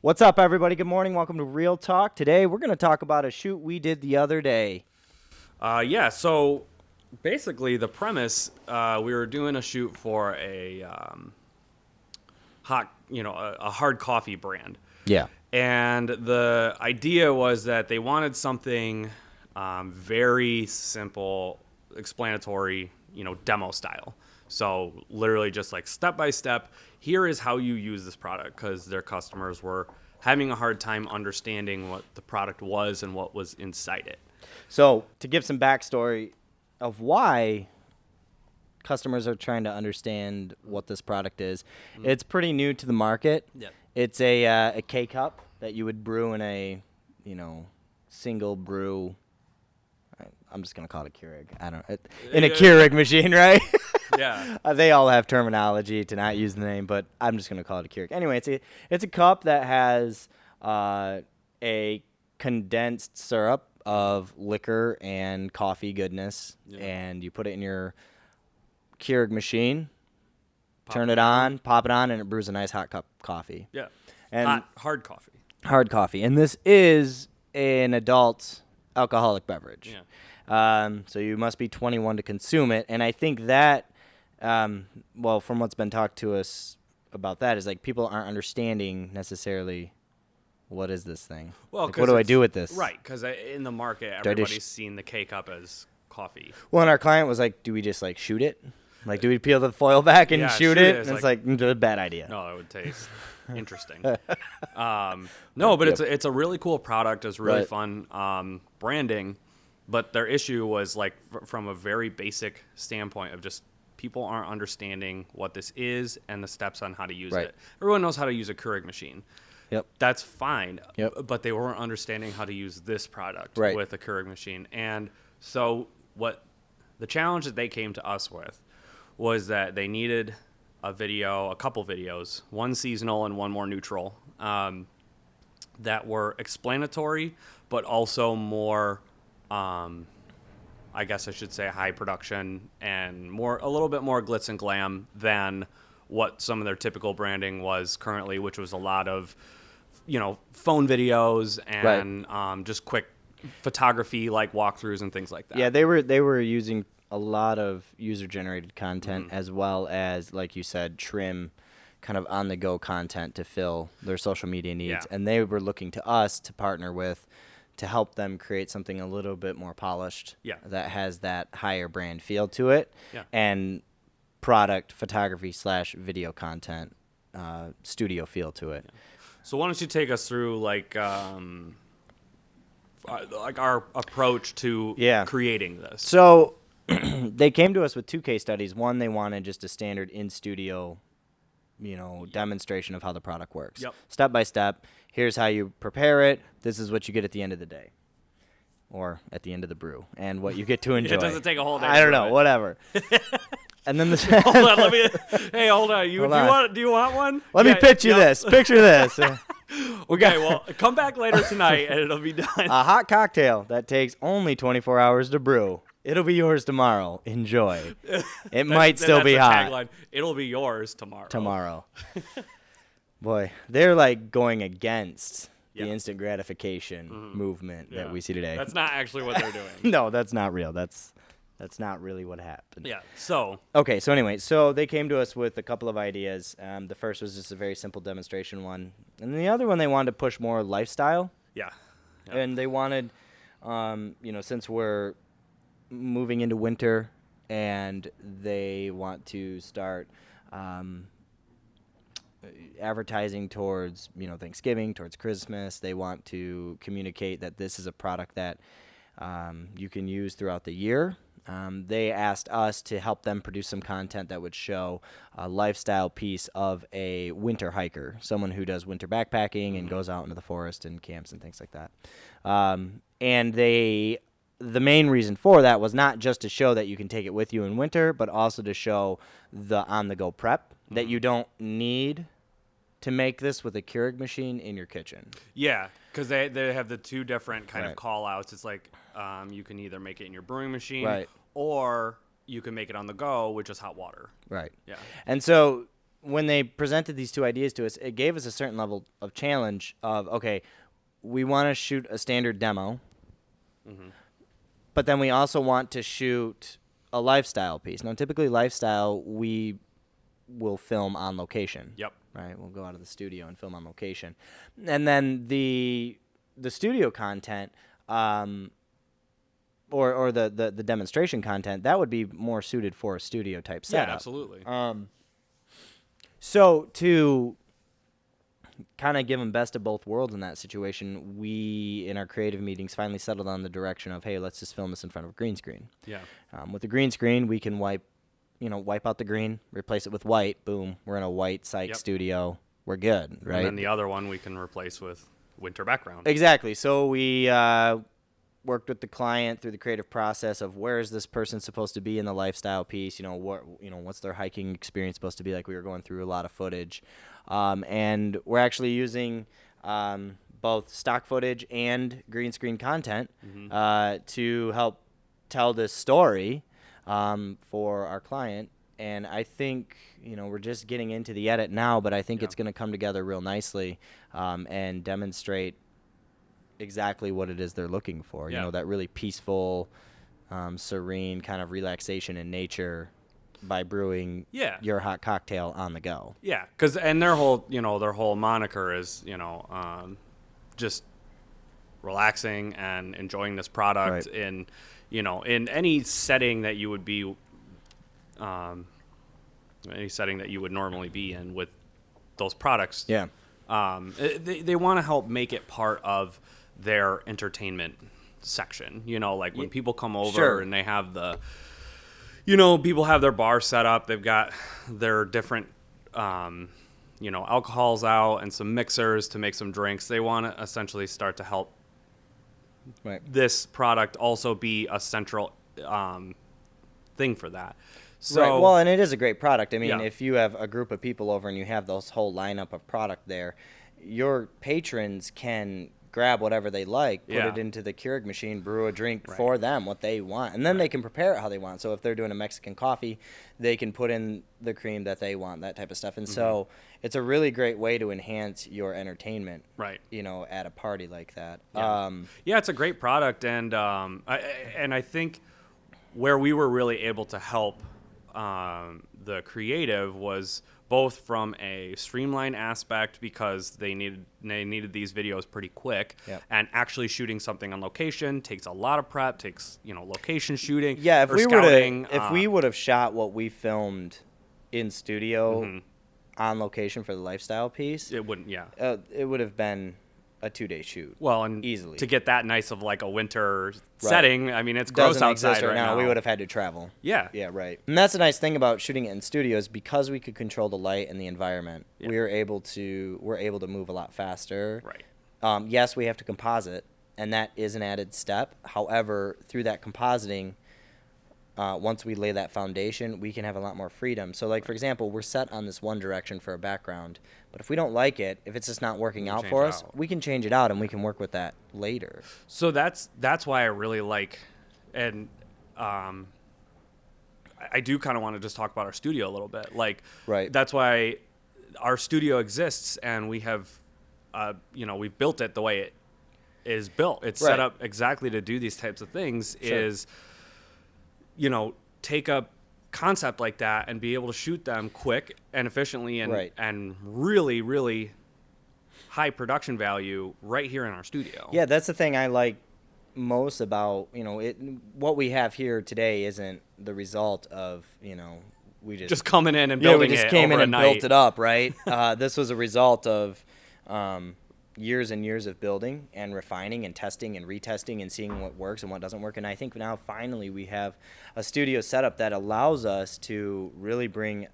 What's up, everybody? Good morning. Welcome to Real Talk. Today, we're going to talk about a shoot we did the other day. So basically the premise, we were doing a shoot for a a hard coffee brand. Yeah. And the idea was that they wanted something very simple, explanatory, demo style. So literally just like step by step, here is how you use this product, because their customers were having a hard time understanding what the product was and what was inside it. So to give some backstory of why customers are trying to understand what this product is, it's pretty new to the market. Yep. It's a K-cup that you would brew in a, single brew. I'm just going to call it a Keurig. In a Keurig machine, right? Yeah. They all have terminology to not use the name, but I'm just going to call it a Keurig. Anyway, it's a cup that has a condensed syrup of liquor and coffee goodness, and you put it in your Keurig machine, turn it on, pop it on, and it brews a nice hot cup of coffee. Yeah. And hard coffee. Hard coffee. And this is an adult alcoholic beverage. Yeah. So you must be 21 to consume it. And I think that, from what's been talked to us about that, is like people aren't understanding necessarily what is this thing. Well, like, what do I do with this? Right, because in the market, everybody's seen the K-cup as coffee. Well, and our client was like, do we just like shoot it? Like, do we peel the foil back and shoot it? And it's like a bad idea. No, it would taste interesting. But it's a really cool product. It's really fun branding. But their issue was like from a very basic standpoint of just people aren't understanding what this is and the steps on how to use it. Everyone knows how to use a Keurig machine. Yep. That's fine. Yep. But they weren't understanding how to use this product with a Keurig machine. And so what the challenge that they came to us with was that they needed a couple videos, one seasonal and one more neutral, that were explanatory, but also more, I guess I should say, high production and a little bit more glitz and glam than what some of their typical branding was currently, which was a lot of, phone videos and just quick photography like walkthroughs and things like that. Yeah, they were using a lot of user-generated content as well as, like you said, trim kind of on-the-go content to fill their social media needs. And they were looking to us to partner with to help them create something a little bit more polished that has that higher brand feel to it and product photography / video content studio feel to it. So why don't you take us through like our approach to creating this? So they came to us with two case studies. One, they wanted just a standard in-studio, demonstration of how the product works. Yep. Step by step. Here's how you prepare it. This is what you get at the end of the day, or at the end of the brew, and what you get to enjoy. It doesn't take a whole day. I don't know. Whatever. And then hold on. Hey, hold on. Do you want one? Let me pitch you this. Picture this. Okay, well, come back later tonight, and it'll be done. A hot cocktail that takes only 24 hours to brew. It'll be yours tomorrow. Enjoy. It might still be hot. Tagline. It'll be yours tomorrow. Boy, they're like going against the instant gratification movement that we see today. That's not actually what they're doing. No, that's not real. That's not really what happened. Yeah. So. Okay. So anyway, they came to us with a couple of ideas. The first was just a very simple demonstration one, and the other one they wanted to push more lifestyle. Yeah. And they wanted, since we're moving into winter and they want to start advertising towards Thanksgiving, towards Christmas. They want to communicate that this is a product that you can use throughout the year. They asked us to help them produce some content that would show a lifestyle piece of a winter hiker, someone who does winter backpacking and goes out into the forest and camps and things like that. And the main reason for that was not just to show that you can take it with you in winter, but also to show the on-the-go prep that you don't need to make this with a Keurig machine in your kitchen. Yeah, because they have the two different kind of call-outs. It's like you can either make it in your brewing machine or you can make it on the go with just hot water. Right. Yeah. And so when they presented these two ideas to us, it gave us a certain level of challenge of, okay, we want to shoot a standard demo, but then we also want to shoot a lifestyle piece. Now, typically lifestyle, we will film on location. Yep. Right? We'll go out of the studio and film on location. And then the studio content, or the demonstration content, that would be more suited for a studio type setup. Yeah, absolutely. So to kind of give them best of both worlds in that situation, we, in our creative meetings, finally settled on the direction of, hey, let's just film this in front of a green screen. Yeah. With the green screen, we can wipe out the green, replace it with white. Boom, we're in a white psych studio. We're good, right? And then the other one we can replace with winter background. Exactly. So we worked with the client through the creative process of where is this person supposed to be in the lifestyle piece. What's their hiking experience supposed to be like? We were going through a lot of footage, and we're actually using both stock footage and green screen content to help tell this story for our client. And I think, we're just getting into the edit now, but I think it's going to come together real nicely and demonstrate exactly what it is they're looking for. That really peaceful, serene kind of relaxation in nature by brewing your hot cocktail on the go. Yeah, and their whole moniker is, just relaxing and enjoying this product in any setting that you would be, any setting that you would normally be in with those products. Yeah. They want to help make it part of their entertainment section. When people come over and they have people have their bar set up, they've got their different, alcohols out and some mixers to make some drinks. They want to essentially start to help this product also be a central thing for that. So, right. Well, and it is a great product. I mean, if you have a group of people over and you have this whole lineup of product there, your patrons can grab whatever they like, put it into the Keurig machine, brew a drink for them, what they want, and then they can prepare it how they want. So if they're doing a Mexican coffee, they can put in the cream that they want, that type of stuff. And so it's a really great way to enhance your entertainment, at a party like that. Yeah, it's a great product, and I think where we were really able to help the creative was both from a streamlined aspect, because they needed these videos pretty quick, and actually shooting something on location takes a lot of prep, takes location shooting. Yeah, if scouting, we would have shot what we filmed in studio on location for the lifestyle piece, it wouldn't. It would have been a 2-day shoot. Well, and easily to get that nice of like a winter setting. I mean, it's gross doesn't outside exist right now. now. We would have had to travel. Yeah, right. And that's the nice thing about shooting it in studios, because we could control the light and the environment. Yeah. We're able to move a lot faster. Right. Yes, we have to composite, and that is an added step. However, through that compositing, once we lay that foundation, we can have a lot more freedom. So, like, for example, we're set on this one direction for a background, but if we don't like it, if it's just not working out for us, we can change it out, and we can work with that later. So that's why I really like, and I do kind of want to just talk about our studio a little bit. Like, that's why our studio exists, and we have, we've built it the way it is built. It's set up exactly to do these types of things. Take a concept like that and be able to shoot them quick and efficiently and really, really high production value right here in our studio. Yeah, that's the thing I like most about, what we have here today isn't the result of, we just coming in and building it. We just came in and overnight. built it up, right? This was a result of years and years of building and refining and testing and retesting and seeing what works and what doesn't work. And I think now finally we have a studio setup that allows us to really bring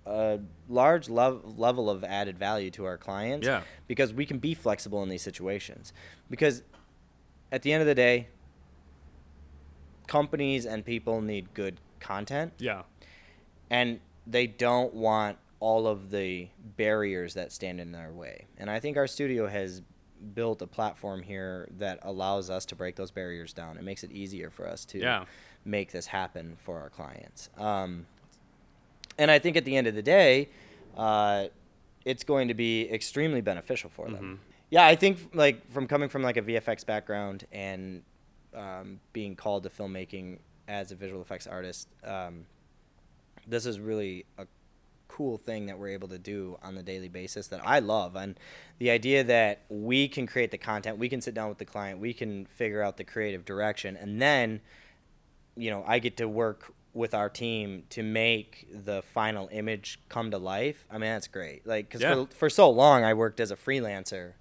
a large level of added value to our clients, because we can be flexible in these situations. Because at the end of the day, companies and people need good content. Yeah. And they don't want all of the barriers that stand in their way. And I think our studio has built a platform here that allows us to break those barriers down. It makes it easier for us to make this happen for our clients. And I think at the end of the day, it's going to be extremely beneficial for them. Yeah, I think like from coming from like a VFX background and being called to filmmaking as a visual effects artist, this is really a cool thing that we're able to do on the daily basis that I love. And the idea that we can create the content, we can sit down with the client, we can figure out the creative direction, and then, you know, I get to work with our team to make the final image come to life. I mean, that's great. Like, because for so long I worked as a freelancer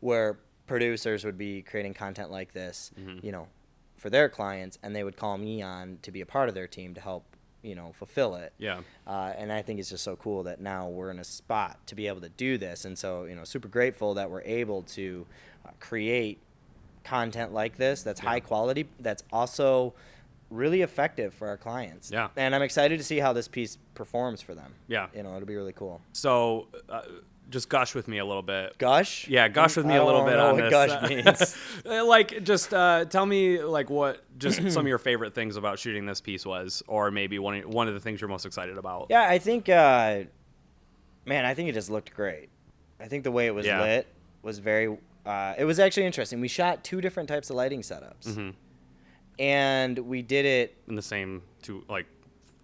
where producers would be creating content like this, you know, for their clients, and they would call me on to be a part of their team to help, you know, fulfill it. Yeah. And I think it's just so cool that now we're in a spot to be able to do this. And so, you know, super grateful that we're able to create content like this that's high quality, that's also really effective for our clients. Yeah. And I'm excited to see how this piece performs for them. Yeah. You know, it'll be really cool. So just gush with me a little bit. Gush? Yeah, gush with me a little bit on this. I don't know what gush means. Like, just tell me, like, what just some of your favorite things about shooting this piece was, or maybe one of the things you're most excited about. Yeah, I think, man, I think it just looked great. I think the way it was lit was very, it was actually interesting. We shot 2 different types of lighting setups. And we did it in the same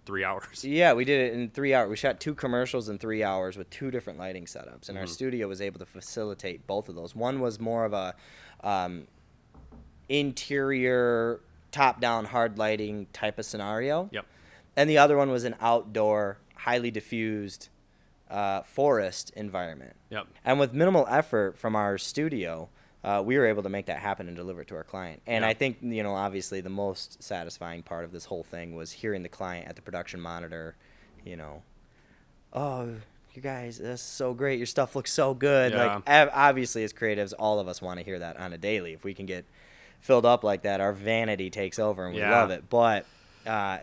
3 hours. Yeah, we did it in 3 hours. We shot 2 commercials in 3 hours with 2 different lighting setups, and our studio was able to facilitate both of those. One was more of a interior, top-down, hard lighting type of scenario. Yep. And the other one was an outdoor, highly diffused forest environment. Yep. And with minimal effort from our studio, we were able to make that happen and deliver it to our client. And I think, you know, obviously the most satisfying part of this whole thing was hearing the client at the production monitor, you know, oh, you guys, that's so great. Your stuff looks so good. Yeah. Like, obviously, as creatives, all of us want to hear that on a daily. If we can get filled up like that, our vanity takes over and we love it. But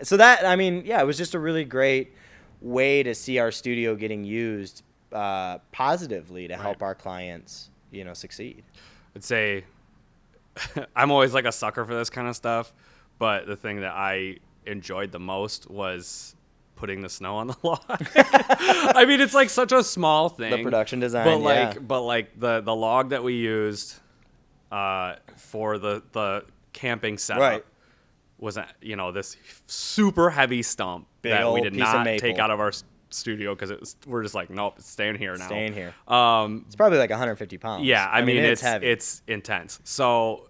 so that, I mean, yeah, it was just a really great way to see our studio getting used positively to help our clients, you know, succeed. I'd say I'm always like a sucker for this kind of stuff, but the thing that I enjoyed the most was putting the snow on the log. I mean, it's like such a small thing. The production design, but like the log that we used for the camping setup was, you know, this super heavy stump that we did not take out of our studio because we're just like, nope, it's staying here now. Staying here. It's probably like 150 pounds. Yeah, I mean it's heavy. It's intense. So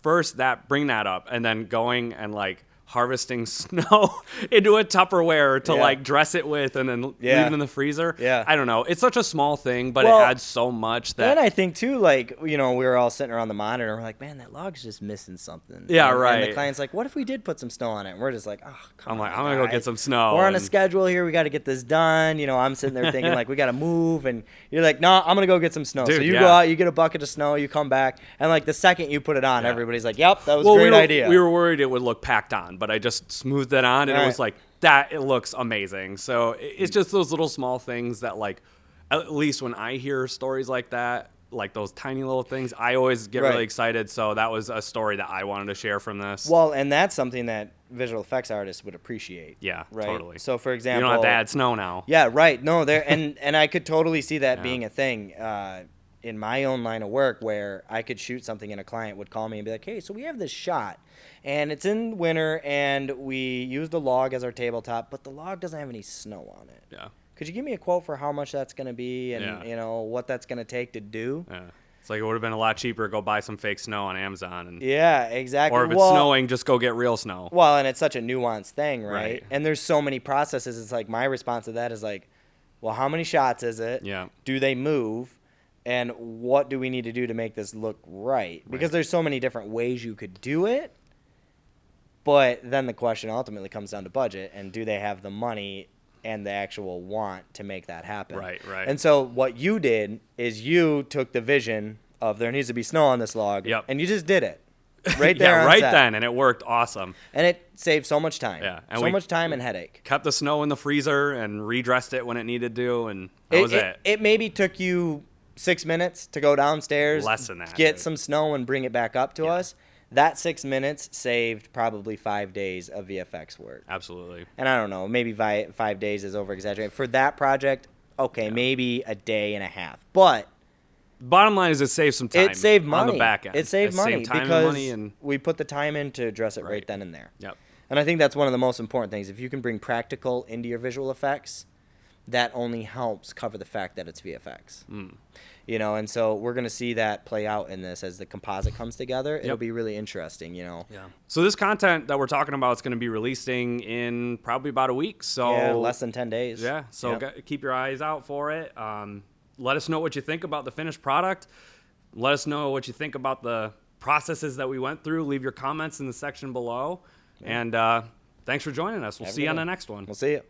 first bring that up, and then going and like harvesting snow into a Tupperware to like dress it with and then leave it in the freezer. Yeah. I don't know. It's such a small thing, but it adds so much that. And I think too, like, you know, we were all sitting around the monitor and we're like, man, that log's just missing something. Yeah, and, right. And the client's like, what if we did put some snow on it? And we're just like, oh, come on. I'm going to go get some snow. We're on a schedule here. We got to get this done. You know, I'm sitting there thinking like, we got to move. And you're like, no, I'm going to go get some snow. Dude, so you go out, you get a bucket of snow, you come back. And like the second you put it on, everybody's like, yep, that was a great idea. We were worried it would look packed on, but I just smoothed it on, and it was like that. It looks amazing. So it's just those little small things that, like, at least when I hear stories like that, like those tiny little things, I always get really excited. So that was a story that I wanted to share from this. Well, and that's something that visual effects artists would appreciate. Yeah, right? totally. So for example, you don't have to add snow now. Yeah, right. No, there and I could totally see that being a thing. In my own line of work, where I could shoot something and a client would call me and be like, hey, so we have this shot and it's in winter and we used a log as our tabletop, but the log doesn't have any snow on it. Yeah. Could you give me a quote for how much that's going to be and, you know, what that's going to take to do? Yeah. It's like it would have been a lot cheaper to go buy some fake snow on Amazon. And, yeah, exactly. Or if it's snowing, just go get real snow. Well, and it's such a nuanced thing, right? And there's so many processes. It's like my response to that is like, well, how many shots is it? Yeah. Do they move? And what do we need to do to make this look right? Because there's so many different ways you could do it. But then the question ultimately comes down to budget, and do they have the money and the actual want to make that happen? Right. And so what you did is you took the vision of there needs to be snow on this log, and you just did it. Right there on set. Then, and it worked awesome. And it saved so much time. Yeah. And so much time and headache. Kept the snow in the freezer and redressed it when it needed to, and that was it. It maybe took you 6 minutes to go downstairs, less than that, get some snow and bring it back up to us. That 6 minutes saved probably 5 days of VFX work. Absolutely. And I don't know, maybe 5 days is over exaggerated. For that project okay, maybe a day and a half. But bottom line is it saved some time. It saved money on the back end. It saved money time because and money and we put the time in to address it right then and there. Yep. And I think that's one of the most important things. If you can bring practical into your visual effects, that only helps cover the fact that it's VFX. You know, and so we're going to see that play out in this as the composite comes together. It'll be really interesting, you know. Yeah. So this content that we're talking about is going to be releasing in probably about a week. So yeah, less than 10 days. Yeah. So keep your eyes out for it. Let us know what you think about the finished product. Let us know what you think about the processes that we went through. Leave your comments in the section below. And thanks for joining us. We'll see you on the next one. We'll see you.